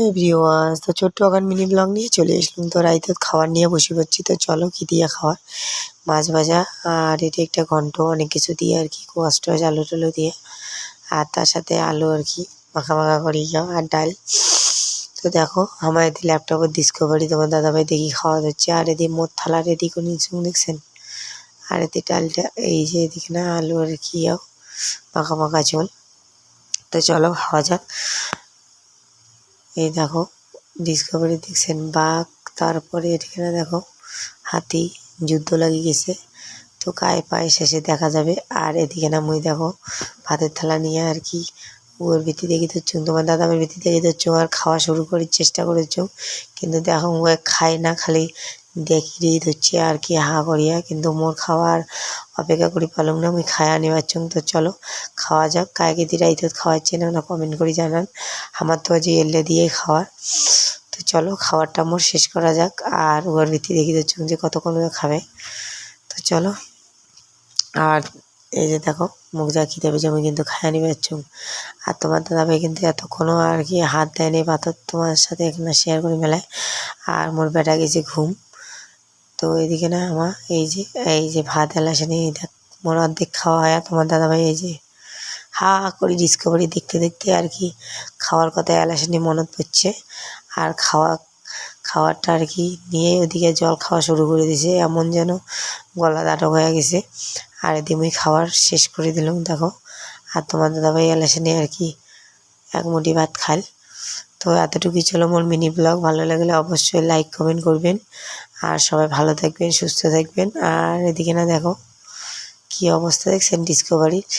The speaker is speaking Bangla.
এভরিওয়ান, তো ছোট্ট এখন মিনি ব্লগ নিয়ে চলে আসলাম। তো রাইতে খাবার নিয়ে বসে পড়ছি। তো চলো কি দিয়ে খাওয়ার, মাছ ভাজা আর এটি একটা ঘন্ট, অনেক কিছু দিয়ে আর কি, কোয়াশ টোয়াশ আলু টালু দিয়ে, আর তার সাথে আলু আর কি মাখা মাখা করে যাও, আর ডাল। তো দেখো আমার এদি ল্যাপটপের ডিসকভারি তোমার দাদাভাই দেখি খাওয়া যাচ্ছে, আর এদি মোট থালা রেডি করে নিচ্ছি দেখছেন। আর এতে ডালটা এই যে এদিকে না আলু আর কি মাখা মাখা ঝোল। তো চলো খাওয়া যাক। এই দেখো ডিসকভারি দেখছেন বাঘ, তারপরে এখানে দেখো হাতি, যুদ্ধ লাগিয়ে গেছে। তো গায়ে পায়ে শেষে দেখা যাবে। আর এদিকে না মুই দেখো ভাতের থালা নিয়ে আর কি ওর ভিত্তি দেখি ধরছ, তোমার দাদামের ভিত্তি দেখে ধরছ আর খাওয়া শুরু করার চেষ্টা করেছ, কিন্তু দেখো ও খায় না, খালি দেখিয়েই ধরছে আর কি হা করিয়া। কিন্তু মোর খাওয়ার অপেক্ষা করি পালং না, মুই খায়া নিবার। তো চলো খাওয়া যাক। কায়কে দিরা ইতত খাওয়াচ্ছে না কমেন্ট করে জানান। আমার তো আজ এলে দিয়ে খাওয়ার। তো চলো খাবারটা মোর শেষ করা যাক। আর ওর ভিত্তি দেখি ধরছ যে কতক্ষণ খাবে। তো চলো। আর এই যে দেখো মুখ যা খিদে পেয়েছে আমি কিন্তু খাইয়া নিবে যাচ্ছুম। আর তোমার দাদাভাই কিন্তু এতক্ষণও আর কি হাত দেয়নি পাথর তোমার সাথে এখানে শেয়ার করে মেলায়। আর মোর বেটা গেছে ঘুম। তো এদিকে না আমার এই যে ভাত এলাসেনি দেখ মোর অর্ধেক খাওয়া হয়। আর তোমার দাদাভাই এই যে হা করে ডিসকভারি দেখতে দেখতে আর কি খাওয়ার কথা এলাসেনি মনত পড়ছে। আর খাওয়ারটা আর কি নিয়ে ওদিকে জল খাওয়া শুরু করে দিয়েছে, এমন যেন গলা দাঁটক হয়ে গেছে। আর এদিকে খাওয়ার শেষ করে দিলাম দেখো। আর তোমার দাদাভাই এলাসেনি আর কি এক মুঠি ভাত খাল। তো এতটুকুই ছিল মোর মিনি ব্লগ। ভালো লাগলে অবশ্যই লাইক কমেন্ট করবেন। আর সবাই ভালো থাকবেন, সুস্থ থাকবেন। আর এদিকে না দেখো কী অবস্থা দেখছেন ডিসকভারির।